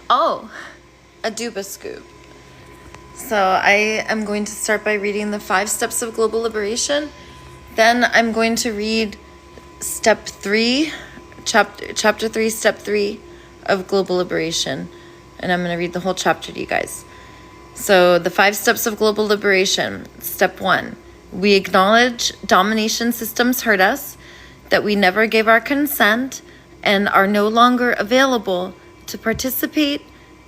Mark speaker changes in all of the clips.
Speaker 1: Oh, a Duba Scoop. So I am going to start by reading the 5 steps of global liberation. Then I'm going to read step 3, chapter 3, step 3 of global liberation. And I'm going to read the whole chapter to you guys. So the 5 steps of global liberation. Step 1, we acknowledge domination systems hurt us, that we never gave our consent and are no longer available to participate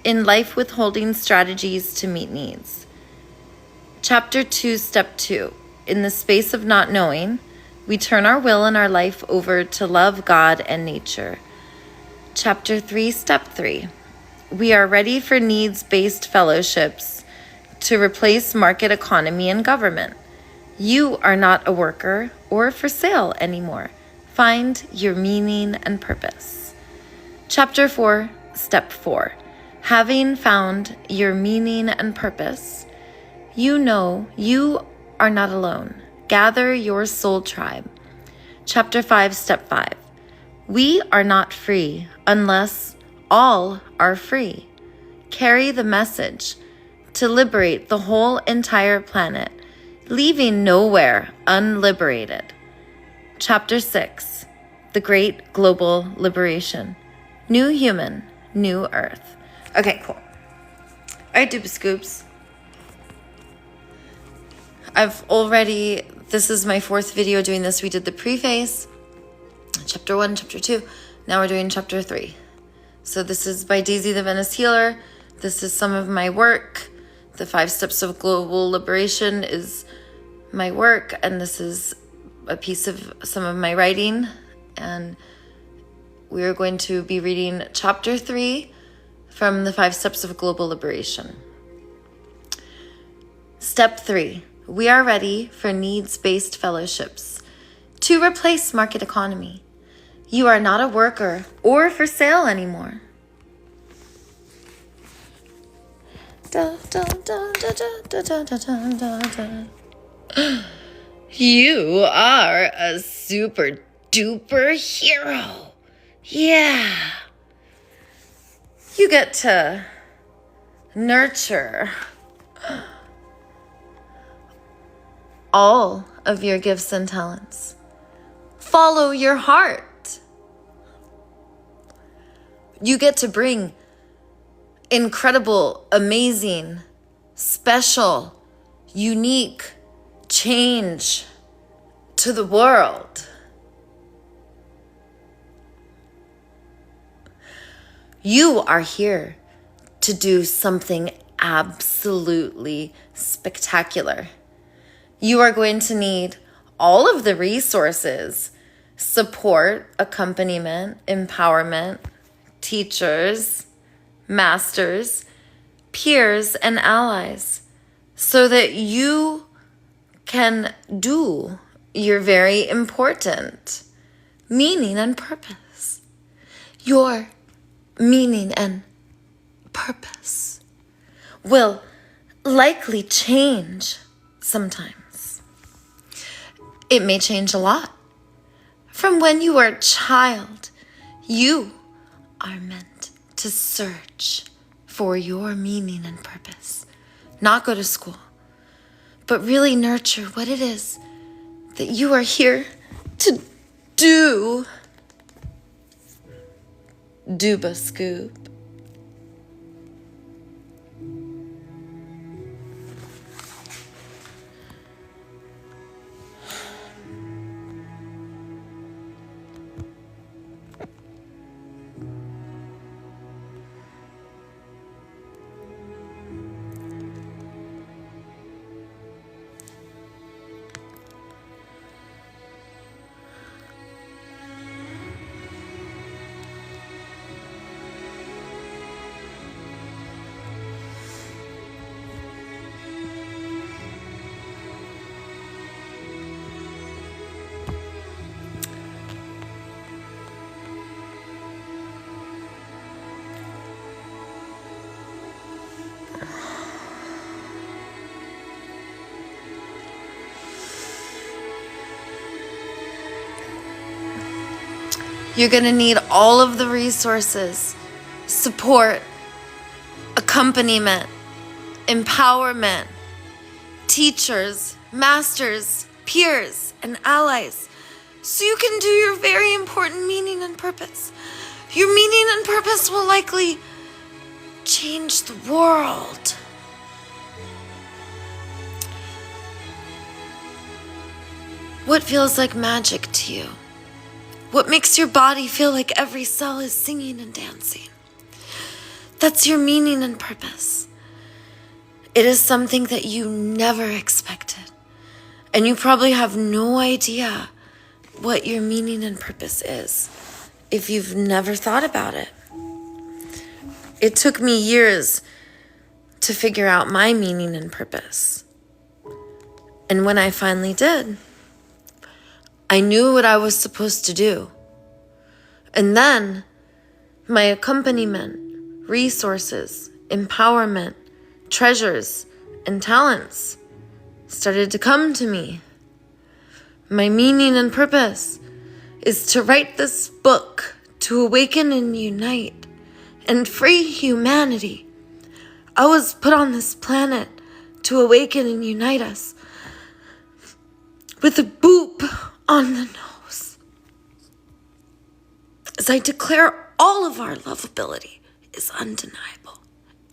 Speaker 1: in life withholding strategies to meet needs. Chapter 2, Step 2. In the space of not knowing, we turn our will and our life over to love God and nature. Chapter 3, Step 3. We are ready for needs-based fellowships to replace market economy and government. You are not a worker or for sale anymore. Find your meaning and purpose. Chapter 4, Step 4. Having found your meaning and purpose, you know you are not alone. Gather your soul tribe. Chapter 5, Step 5. We are not free unless all are free. Carry the message to liberate the whole entire planet, leaving nowhere unliberated. Chapter 6, The Great Global Liberation. New Human, New Earth. Okay, cool. All right, Duba Scoops. This is my 4th video doing this. We did the preface, chapter 1, chapter 2. Now we're doing chapter 3. So this is by Daisy the Venice Healer. This is some of my work. The 5 steps of global liberation is my work, and this is a piece of some of my writing. And we are going to be reading chapter 3 from the 5 steps of global liberation. Step 3. We are ready for needs-based fellowships to replace market economy. You are not a worker or for sale anymore. You are a super duper hero. Yeah. You get to nurture all of your gifts and talents. Follow your heart. You get to bring incredible, amazing, special, unique change to the world. You are here to do something absolutely spectacular. You are going to need all of the resources, support, accompaniment, empowerment, teachers, masters, peers, and allies, so that you can do your very important meaning and purpose. Your meaning and purpose will likely change sometimes. It may change a lot. From when you were a child, you are meant to search for your meaning and purpose. Not go to school, but really nurture what it is that you are here to do. Duba Scoop. You're going to need all of the resources, support, accompaniment, empowerment, teachers, masters, peers, and allies, so you can do your very important meaning and purpose. Your meaning and purpose will likely change the world. What feels like magic to you? What makes your body feel like every cell is singing and dancing? That's your meaning and purpose. It is something that you never expected. And you probably have no idea what your meaning and purpose is if you've never thought about it. It took me years to figure out my meaning and purpose. And when I finally did, I knew what I was supposed to do. And then my accompaniment, resources, empowerment, treasures, and talents started to come to me. My meaning and purpose is to write this book to awaken and unite and free humanity. I was put on this planet to awaken and unite us with a boop on the nose, as I declare all of our lovability is undeniable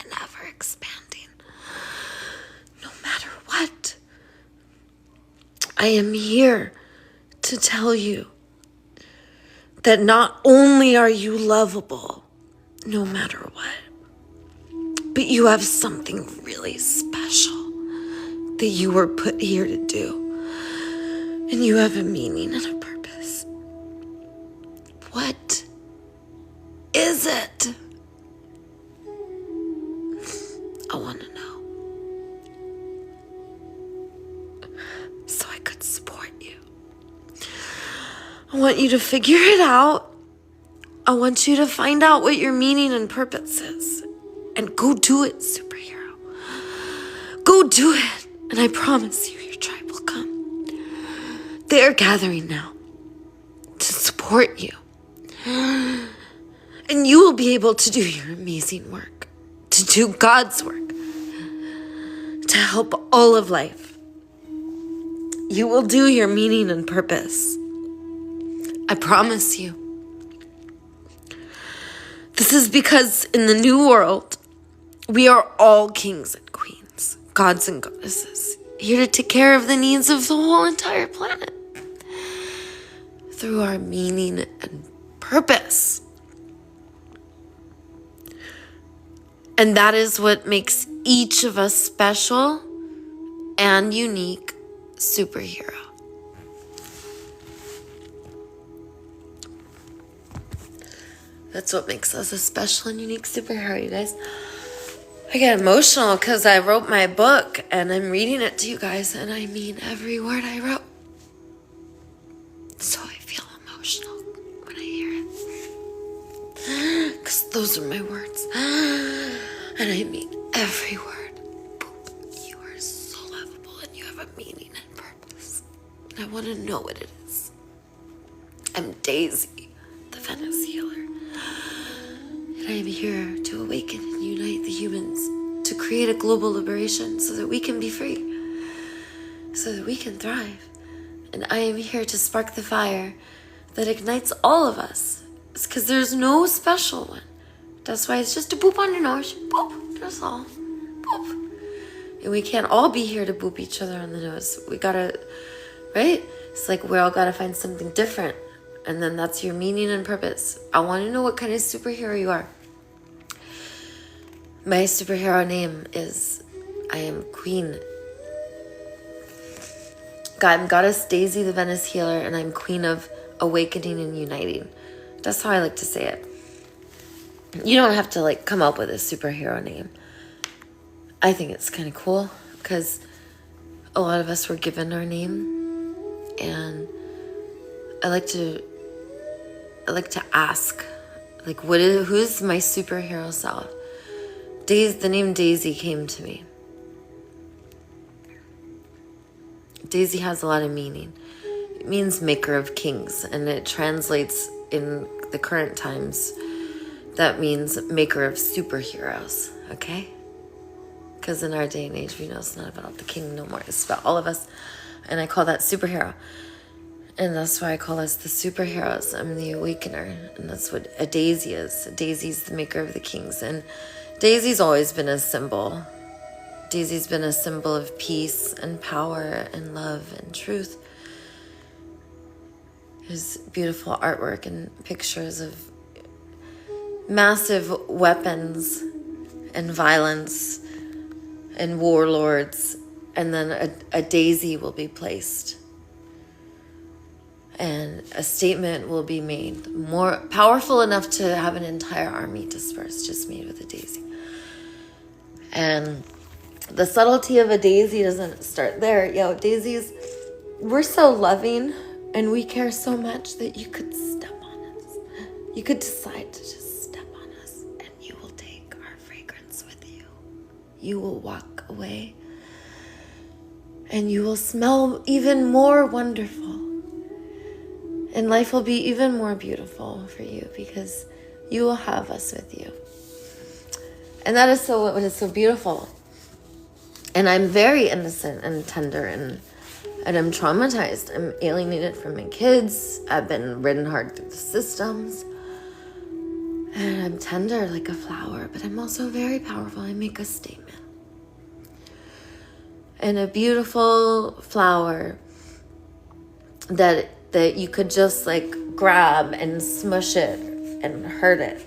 Speaker 1: and ever expanding. No matter what, I am here to tell you that not only are you lovable, no matter what, but you have something really special that you were put here to do. And you have a meaning and a purpose. What is it? I want to know. So I could support you. I want you to figure it out. I want you to find out what your meaning and purpose is. And go do it, superhero. Go do it. And I promise you, your tribe will come. They are gathering now to support you. And you will be able to do your amazing work, to do God's work, to help all of life. You will do your meaning and purpose. I promise you. This is because in the new world, we are all kings and queens, gods and goddesses, here to take care of the needs of the whole entire planet through our meaning and purpose. And that is what makes each of us special and unique superhero. That's what makes us a special and unique superhero, you guys. I get emotional because I wrote my book and I'm reading it to you guys, and I mean every word I wrote. So I feel emotional when I hear it. Because those are my words. And I mean every word. Boop. You are so lovable and you have a meaning and purpose. And I want to know what it is. I'm Daisy, the Venice healer. And I am here to awaken and unite the humans, to create a global liberation so that we can be free, so that we can thrive. And I am here to spark the fire that ignites all of us. It's because there's no special one. That's why it's just a boop on your nose. Boop. That's all. Boop. And we can't all be here to boop each other on the nose. We gotta, right? It's like we all gotta find something different. And then that's your meaning and purpose. I want to know what kind of superhero you are. My superhero name is, I am Queen. I'm Goddess Daisy, the Venice healer, and I'm Queen of Awakening and Uniting. That's how I like to say it. You don't have to come up with a superhero name. I think it's kind of cool because a lot of us were given our name, and I like to ask, who's my superhero self? The name Daisy came to me. Daisy has a lot of meaning. It means maker of kings, and it translates in the current times. That means maker of superheroes. okay? Because in our day and age, we know it's not about the king no more. It's about all of us. And I call that superhero. And that's why I call us the superheroes. I'm the awakener. And that's what a daisy is. A daisy's the maker of the kings. And daisy's always been a symbol. Daisy's been a symbol of peace and power and love and truth. There's beautiful artwork and pictures of massive weapons and violence and warlords, and then a daisy will be placed and a statement will be made more powerful enough to have an entire army dispersed, just made with a daisy. And the subtlety of a daisy doesn't start there. Daisies, we're so loving and we care so much that you could step on us. You could decide to just step on us and you will take our fragrance with you. You will walk away and you will smell even more wonderful. And life will be even more beautiful for you because you will have us with you. And that is what is so beautiful. And I'm very innocent and tender and I'm traumatized. I'm alienated from my kids. I've been ridden hard through the systems. And I'm tender like a flower, but I'm also very powerful. I make a statement. And a beautiful flower that you could just like grab and smush it and hurt it.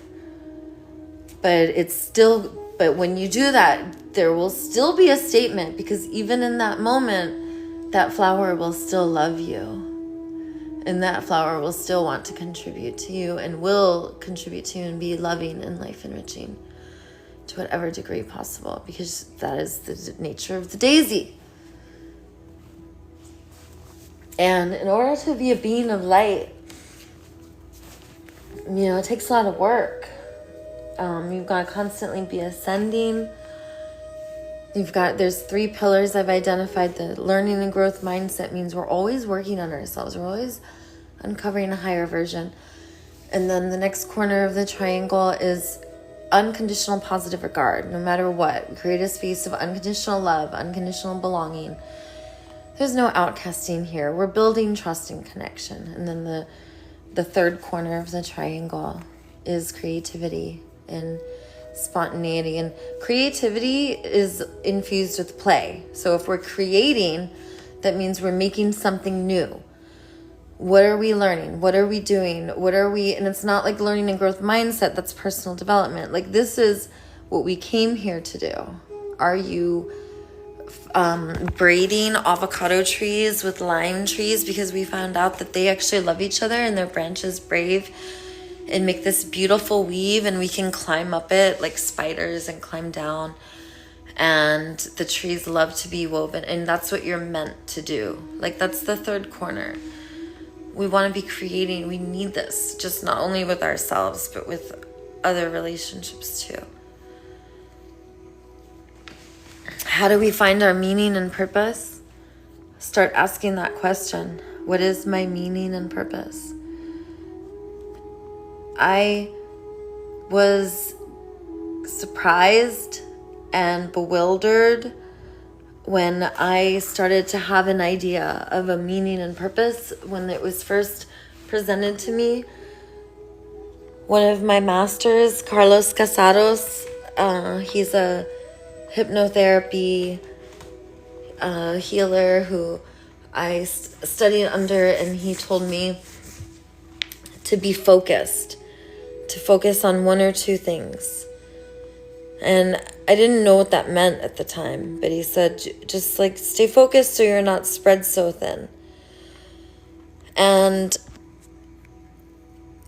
Speaker 1: But when you do that, there will still be a statement, because even in that moment, that flower will still love you. And that flower will still want to contribute to you and will contribute to you and be loving and life enriching to whatever degree possible, because that is the nature of the daisy. And in order to be a being of light, it takes a lot of work. You've got to constantly be ascending. There's 3 pillars I've identified. The learning and growth mindset means we're always working on ourselves. We're always uncovering a higher version. And then the next corner of the triangle is unconditional positive regard. No matter what, we create a space of unconditional love, unconditional belonging. There's no outcasting here. We're building trust and connection. And then the third corner of the triangle is creativity and spontaneity. And creativity is infused with play. So if we're creating, that means we're making something new. What are we learning? What are we doing? And it's not like learning and growth mindset, that's personal development. Like, this is what we came here to do. Are you braiding avocado trees with lime trees because we found out that they actually love each other and their branches brave and make this beautiful weave, and we can climb up it like spiders and climb down, and the trees love to be woven, and that's what you're meant to do. Like, that's the third corner. We want to be creating. We need this, just not only with ourselves but with other relationships too. How do we find our meaning and purpose? Start asking that question. What is my meaning and purpose? I was surprised and bewildered when I started to have an idea of a meaning and purpose. When it was first presented to me, one of my masters, Carlos Casados, he's a hypnotherapy healer who I studied under, and he told me to be focused, to focus on one or two things. And I didn't know what that meant at the time, but he said, just like stay focused so you're not spread so thin. And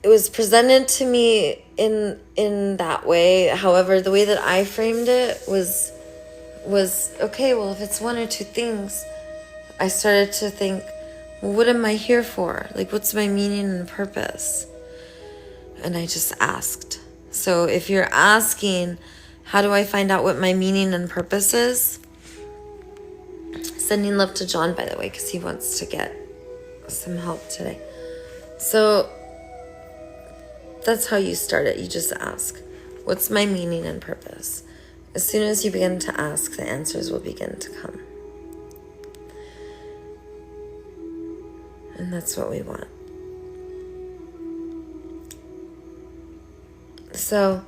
Speaker 1: it was presented to me in that way. However, the way that I framed it was okay, well, if it's one or two things, I started to think, well, what am I here for? Like, what's my meaning and purpose? And I just asked. So if you're asking, how do I find out what my meaning and purpose is? Sending love to John, by the way, because he wants to get some help today. So that's how you start it. You just ask, what's my meaning and purpose? As soon as you begin to ask, the answers will begin to come. And that's what we want. So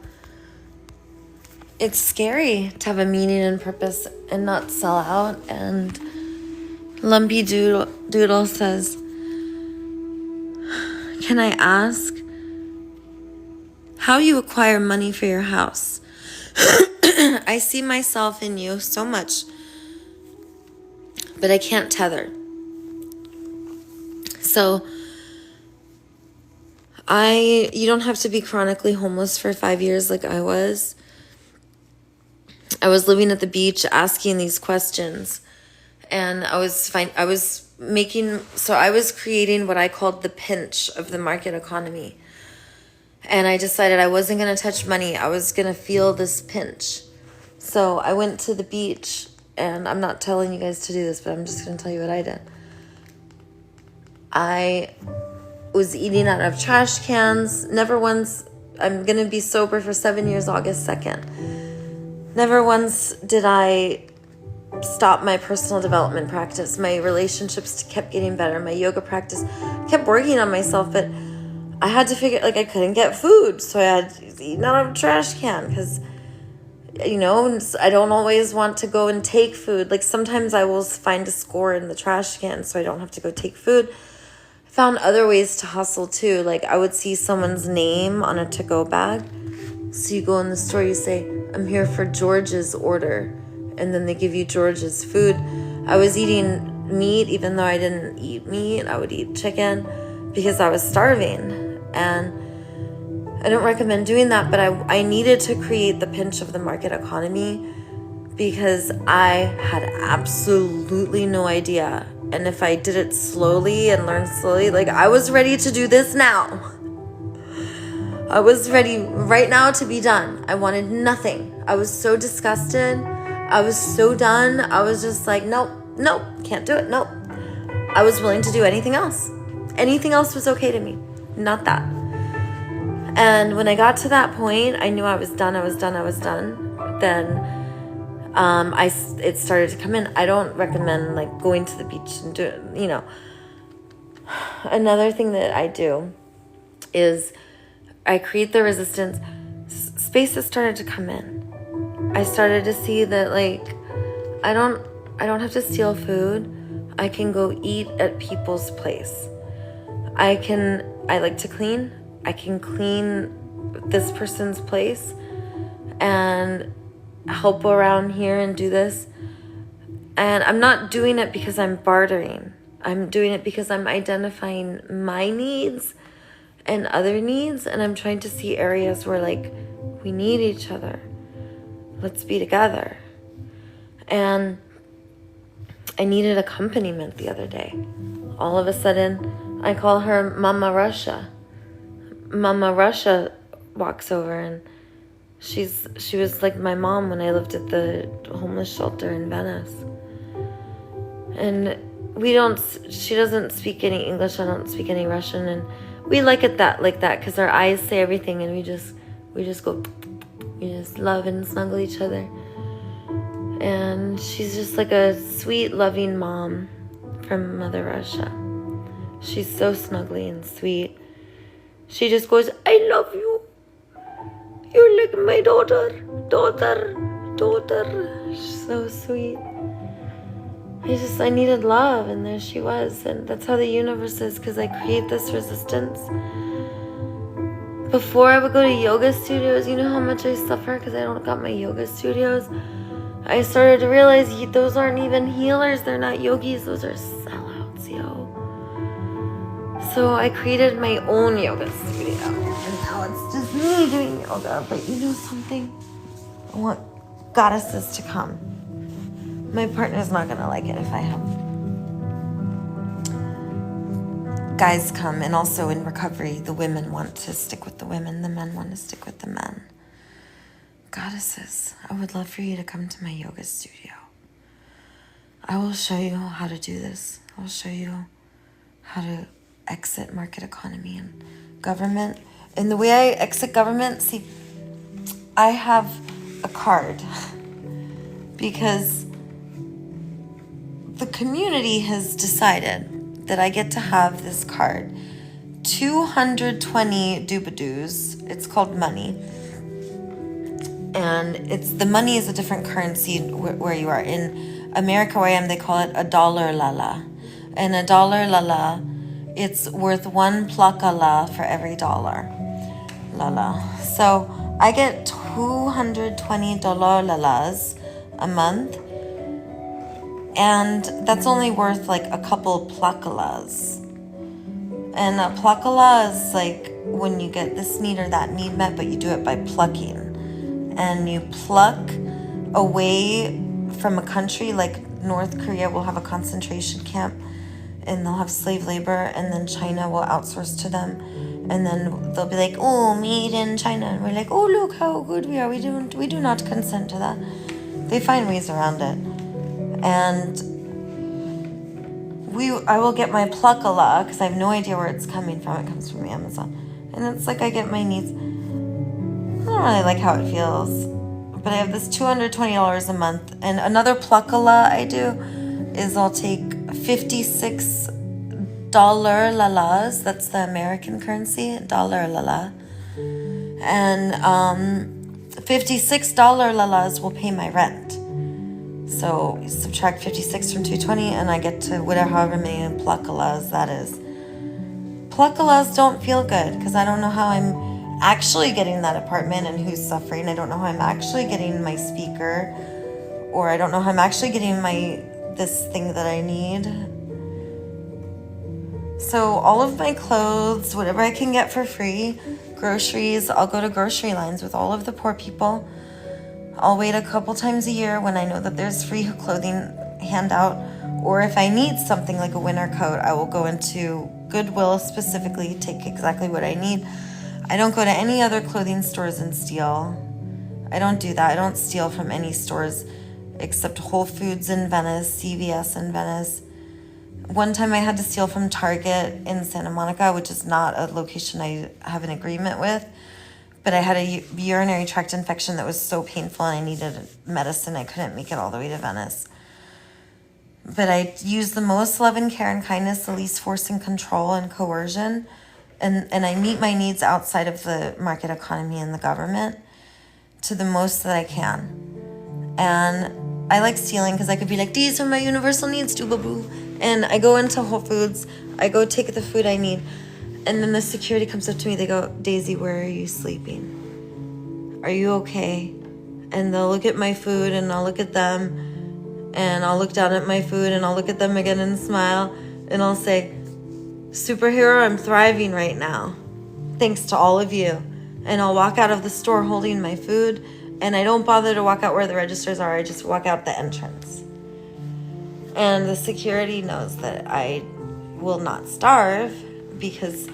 Speaker 1: it's scary to have a meaning and purpose and not sell out. And Lumpy Doodle says, can I ask how you acquire money for your house? I see myself in you so much, but I can't tether. So you don't have to be chronically homeless for 5 years like I was. I was living at the beach asking these questions, and I was creating what I called the pinch of the market economy. And I decided I wasn't going to touch money. I was going to feel this pinch. So I went to the beach, and I'm not telling you guys to do this, but I'm just going to tell you what I did. I was eating out of trash cans. Never once, I'm going to be sober for 7 years, August 2nd. Never once did I stop my personal development practice. My relationships kept getting better. My yoga practice kept working on myself, but I had to figure, I couldn't get food, so I had to eat out of a trash can because, I don't always want to go and take food. Sometimes I will find a score in the trash can so I don't have to go take food. I found other ways to hustle too. I would see someone's name on a to-go bag. So you go in the store, you say, I'm here for George's order. And then they give you George's food. I was eating meat, even though I didn't eat meat. I would eat chicken because I was starving. And I don't recommend doing that, but I needed to create the pinch of the market economy because I had absolutely no idea. And if I did it slowly and learned slowly, I was ready to do this now. I was ready right now to be done. I wanted nothing. I was so disgusted. I was so done. I was just nope, can't do it, nope. I was willing to do anything else. Anything else was okay to me. Not that. And when I got to that point, I knew I was done. Then it started to come in. I don't recommend going to the beach and doing, Another thing that I do is I create the resistance. Spaces started to come in. I started to see that I don't have to steal food. I can go eat at people's place. I like to clean. I can clean this person's place and help around here and do this. And I'm not doing it because I'm bartering. I'm doing it because I'm identifying my needs and other needs, and I'm trying to see areas where we need each other. Let's be together. And I needed accompaniment the other day. All of a sudden, I call her Mama Russia. Mama Russia walks over, and she was like my mom when I lived at the homeless shelter in Venice. And she doesn't speak any English, I don't speak any Russian, and we like it like that because our eyes say everything, and we just love and snuggle each other. And she's just a sweet, loving mom from Mother Russia. She's so snuggly and sweet. She just goes, I love you. You're like my daughter. She's so sweet. I needed love, and there she was. And that's how the universe is, because I create this resistance. Before I would go to yoga studios, you know how much I suffer because I don't got my yoga studios? I started to realize those aren't even healers. They're not yogis. Those are sellouts, yo. So I created my own yoga studio. And now it's just me doing yoga. But you know something? I want goddesses to come. My partner's not going to like it if I have guys come. And also in recovery, the women want to stick with the women. The men want to stick with the men. Goddesses, I would love for you to come to my yoga studio. I will show you how to do this. I will show you how to exit market economy and government. And the way I exit government, see, I have a card because the community has decided that I get to have this card. 220 doobadoos. It's called money. And the money is a different currency where you are. In America, where I am, they call it a dollar lala. And a dollar lala, it's worth one plakala for every dollar lala. So I get 220 dollar lalas a month. And that's only worth like a couple plakalas. And a plakala is like when you get this need or that need met, but you do it by plucking. And you pluck away from a country like North Korea will have a concentration camp and they'll have slave labor, and then China will outsource to them, and then they'll be like, oh, made in China, and we're like, oh, look how good we are. We do not consent to that. They find ways around it. And I will get my plakala because I have no idea where it's coming from. It comes from Amazon, and it's like I get my needs. I don't really like how it feels, but I have this $220 a month. And another plakala I do is I'll take $56 lalas. That's the American currency, dollar lala. And $56 lalas will pay my rent. So you subtract 56 from 220 and I get to however many plakalas that is. Plakalas don't feel good because I don't know how I'm actually getting that apartment and who's suffering. I don't know how I'm actually getting my speaker, or I don't know how I'm actually getting this thing that I need. So all of my clothes, whatever I can get for free, groceries, I'll go to grocery lines with all of the poor people. I'll wait a couple times a year when I know that there's free clothing handout, or if I need something like a winter coat, I will go into Goodwill specifically, take exactly what I need. I don't go to any other clothing stores and steal. I don't do that. I don't steal from any stores except Whole Foods in Venice, CVS in Venice. One time I had to steal from Target in Santa Monica, which is not a location I have an agreement with. But I had a urinary tract infection that was so painful and I needed medicine. I couldn't make it all the way to Venice. But I use the most love and care and kindness, the least force and control and coercion. And I meet my needs outside of the market economy and the government to the most that I can. And I like stealing because I could be like, these are my universal needs, doo-ba-boo. And I go into Whole Foods, I go take the food I need. And then the security comes up to me, they go, Daisy, where are you sleeping? Are you okay? And they'll look at my food and I'll look at them. And I'll look down at my food and I'll look at them again and smile. And I'll say, superhero, I'm thriving right now. Thanks to all of you. And I'll walk out of the store holding my food. And I don't bother to walk out where the registers are. I just walk out the entrance. And the security knows that I will not starve because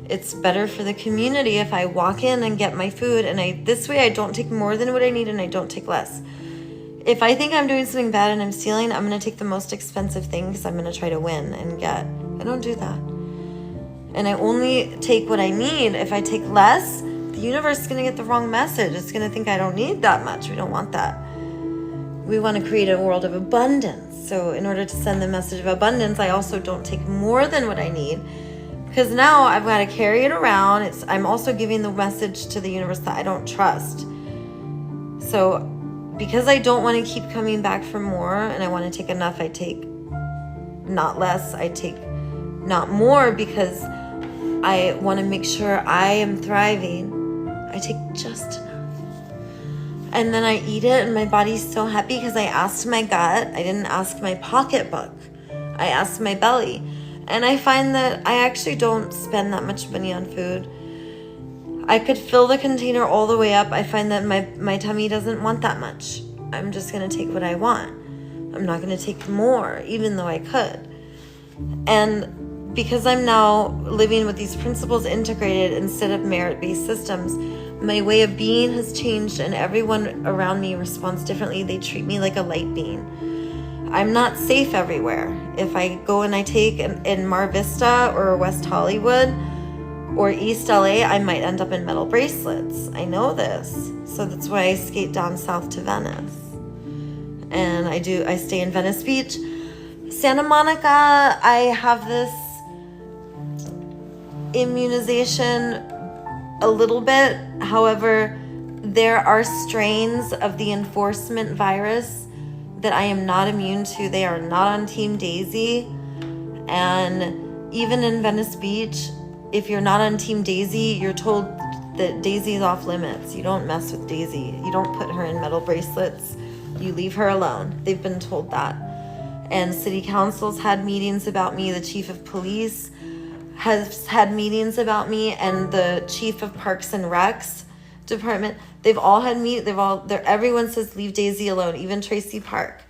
Speaker 1: it's better for the community if I walk in and get my food. And this way I don't take more than what I need and I don't take less. If I think I'm doing something bad and I'm stealing, I'm going to take the most expensive thing because I'm going to try to win and get. I don't do that. And I only take what I need. If I take less, the universe is going to get the wrong message. It's going to think I don't need that much. We don't want that. We want to create a world of abundance. So in order to send the message of abundance, I also don't take more than what I need. Because now I've got to carry it around. I'm also giving the message to the universe that I don't trust. So because I don't want to keep coming back for more and I want to take enough, I take not less. I take not more because I want to make sure I am thriving. I take just enough. And then I eat it and my body's so happy because I asked my gut. I didn't ask my pocketbook. I asked my belly. And I find that I actually don't spend that much money on food. I could fill the container all the way up. I find that my tummy doesn't want that much. I'm just going to take what I want. I'm not going to take more, even though I could. And because I'm now living with these principles integrated instead of merit-based systems, my way of being has changed and everyone around me responds differently. They treat me like a light being. I'm not safe everywhere. If I go and I take in Mar Vista or West Hollywood, or East LA, I might end up in metal bracelets. I know this. So that's why I skate down south to Venice. And I stay in Venice Beach. Santa Monica, I have this immunization a little bit. However, there are strains of the enforcement virus that I am not immune to. They are not on Team Daisy. And even in Venice Beach, if you're not on Team Daisy, you're told that Daisy's off limits. You don't mess with Daisy. You don't put her in metal bracelets. You leave her alone. They've been told that. And city council's had meetings about me. The chief of police has had meetings about me, and the chief of Parks and Recs department. They've all had everyone says leave Daisy alone, even Tracy Park.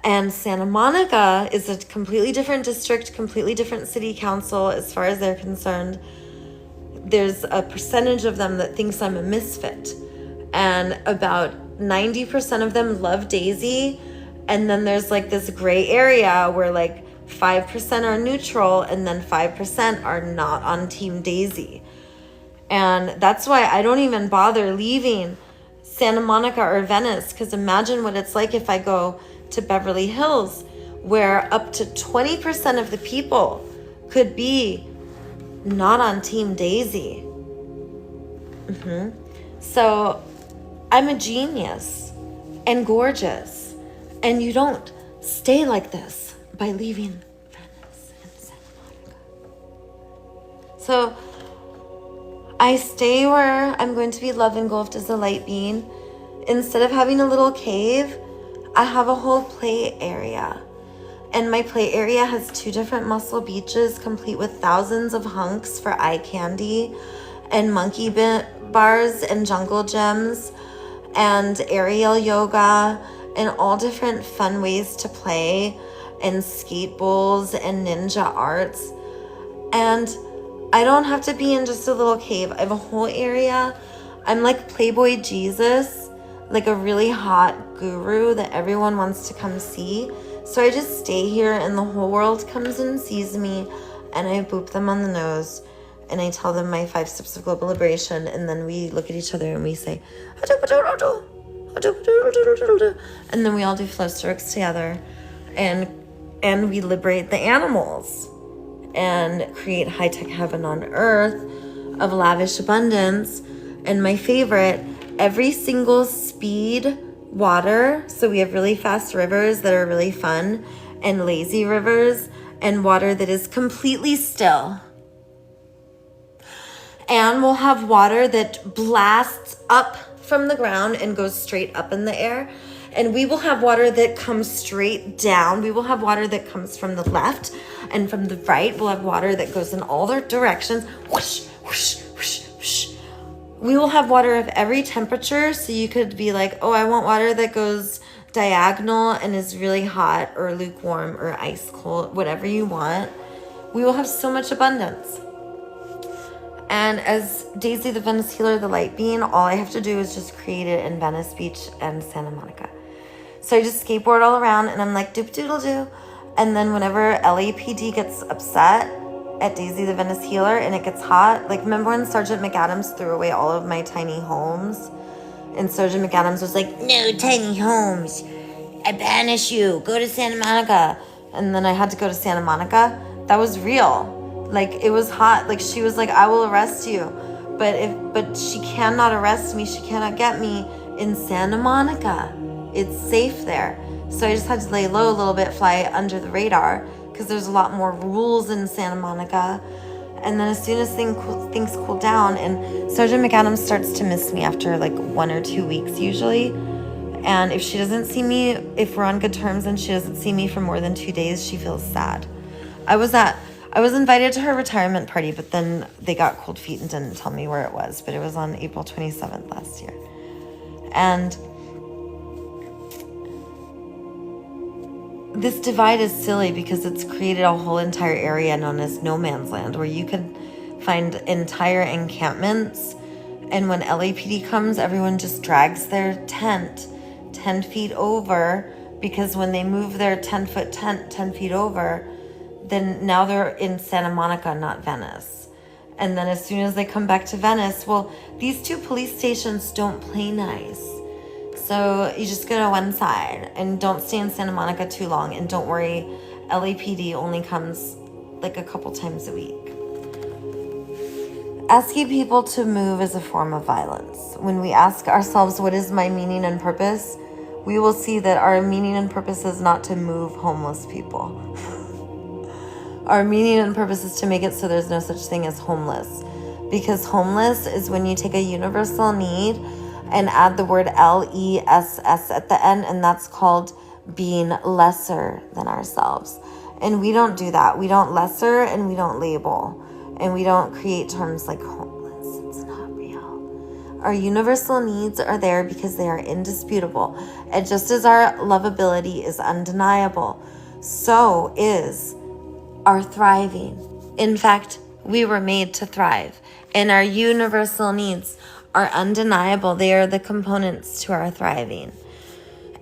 Speaker 1: And Santa Monica is a completely different district, completely different city council as far as they're concerned. There's a percentage of them that thinks I'm a misfit. And about 90% of them love Daisy. And then there's like this gray area where like 5% are neutral and then 5% are not on Team Daisy. And that's why I don't even bother leaving Santa Monica or Venice, because imagine what it's like if I go to Beverly Hills, where up to 20% of the people could be not on Team Daisy. So I'm a genius and gorgeous, and you don't stay like this by leaving Venice and Santa Monica. So I stay where I'm going to be love engulfed as a light being. Instead of having a little cave, I have a whole play area. And my play area has 2 different muscle beaches, complete with thousands of hunks for eye candy, and monkey bars and jungle gyms, and aerial yoga, and all different fun ways to play, and skate bowls and ninja arts. And I don't have to be in just a little cave. I have a whole area. I'm like Playboy Jesus, like a really hot guru that everyone wants to come see. So I just stay here and the whole world comes and sees me, and I boop them on the nose and I tell them my 5 steps of global liberation, and then we look at each other and we say, and then we all do flow strokes together, and we liberate the animals and create high-tech heaven on earth of lavish abundance. And my favorite, every single speed water, so we have really fast rivers that are really fun, and lazy rivers, and water that is completely still. And we'll have water that blasts up from the ground and goes straight up in the air. And we will have water that comes straight down. We will have water that comes from the left and from the right. We'll have water that goes in all their directions. Whoosh, whoosh, whoosh, whoosh. We will have water of every temperature. So you could be like, oh, I want water that goes diagonal and is really hot or lukewarm or ice cold, whatever you want. We will have so much abundance. And as Daisy the Venice Healer, the light being, all I have to do is just create it in Venice Beach and Santa Monica. So I just skateboard all around and I'm like doop doodle doo. And then whenever LAPD gets upset at Daisy the Venice Healer and it gets hot, like remember when Sergeant McAdams threw away all of my tiny homes? And Sergeant McAdams was like, no tiny homes. I banish you. Go to Santa Monica. And then I had to go to Santa Monica. That was real. Like it was hot. Like she was like, I will arrest you. But she cannot arrest me. She cannot get me in Santa Monica. It's safe there. So I just had to lay low a little bit, fly under the radar, because there's a lot more rules in Santa Monica. And then as soon as things cool down, and Sergeant McAdams starts to miss me after like 1 or 2 weeks usually. And if she doesn't see me, if we're on good terms and she doesn't see me for more than 2 days, she feels sad. I was invited to her retirement party, but then they got cold feet and didn't tell me where it was. But it was on April 27th last year. And this divide is silly because it's created a whole entire area known as no man's land, where you can find entire encampments. And when LAPD comes, everyone just drags their tent 10 feet over, because when they move their 10-foot tent 10 feet over, then now they're in Santa Monica, not Venice. And then as soon as they come back to Venice, well, these two police stations don't play nice. So you just go to one side and don't stay in Santa Monica too long. And don't worry, LAPD only comes like a couple times a week. Asking people to move is a form of violence. When we ask ourselves, what is my meaning and purpose? We will see that our meaning and purpose is not to move homeless people. Our meaning and purpose is to make it so there's no such thing as homeless. Because homeless is when you take a universal need and add the word LESS at the end, and that's called being lesser than ourselves. And we don't do that. We don't lesser and we don't label. And we don't create terms like homeless. It's not real. Our universal needs are there because they are indisputable. And just as our lovability is undeniable, so is our thriving. In fact, we were made to thrive. And our universal needs are undeniable. They are the components to our thriving.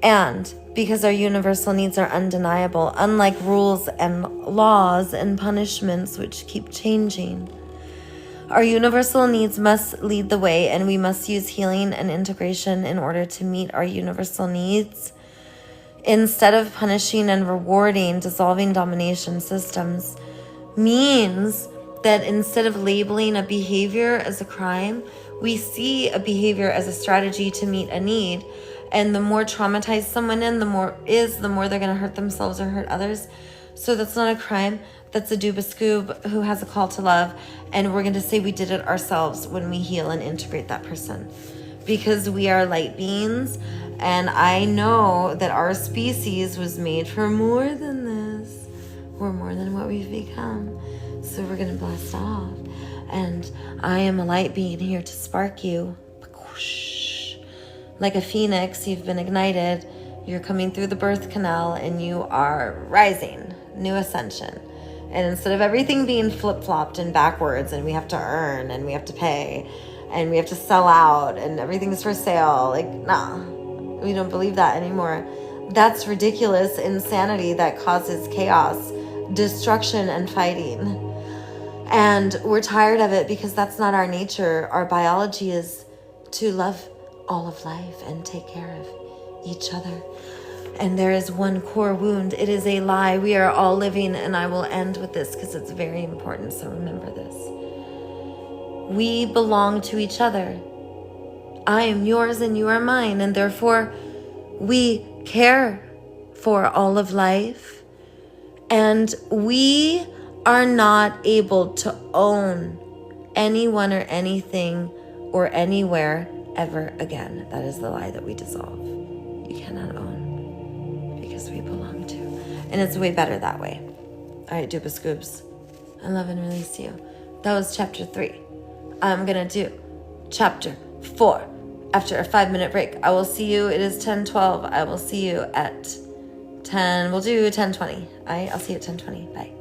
Speaker 1: And because our universal needs are undeniable, unlike rules and laws and punishments which keep changing, our universal needs must lead the way, and we must use healing and integration in order to meet our universal needs. Instead of punishing and rewarding, dissolving domination systems means that instead of labeling a behavior as a crime, we see a behavior as a strategy to meet a need. And the more traumatized someone the more they're going to hurt themselves or hurt others. So that's not a crime. That's a Dubascoob who has a call to love. And we're going to say we did it ourselves when we heal and integrate that person. Because we are light beings. And I know that our species was made for more than this. We're more than what we've become. So we're going to blast off. And I am a light being here to spark you. Like a phoenix, you've been ignited. You're coming through the birth canal and you are rising. New ascension. And instead of everything being flip-flopped and backwards and we have to earn and we have to pay and we have to sell out and everything's for sale, like, nah, we don't believe that anymore. That's ridiculous insanity that causes chaos, destruction, and fighting. And we're tired of it because that's not our nature. Our biology is to love all of life and take care of each other. And there is one core wound. It is a lie. We are all living, and I will end with this because it's very important, so remember this. We belong to each other. I am yours and you are mine, and therefore we care for all of life. And we are not able to own anyone or anything or anywhere ever again. That is the lie that we dissolve. You cannot own because we belong to. And it's way better that way. All right, Dubascoobs. I love and release you. That was chapter 3. I'm going to do chapter 4 after a 5-minute break. I will see you. It is 10:12. I will see you at 10. We'll do 10:20. All right, I'll see you at 10:20. Bye.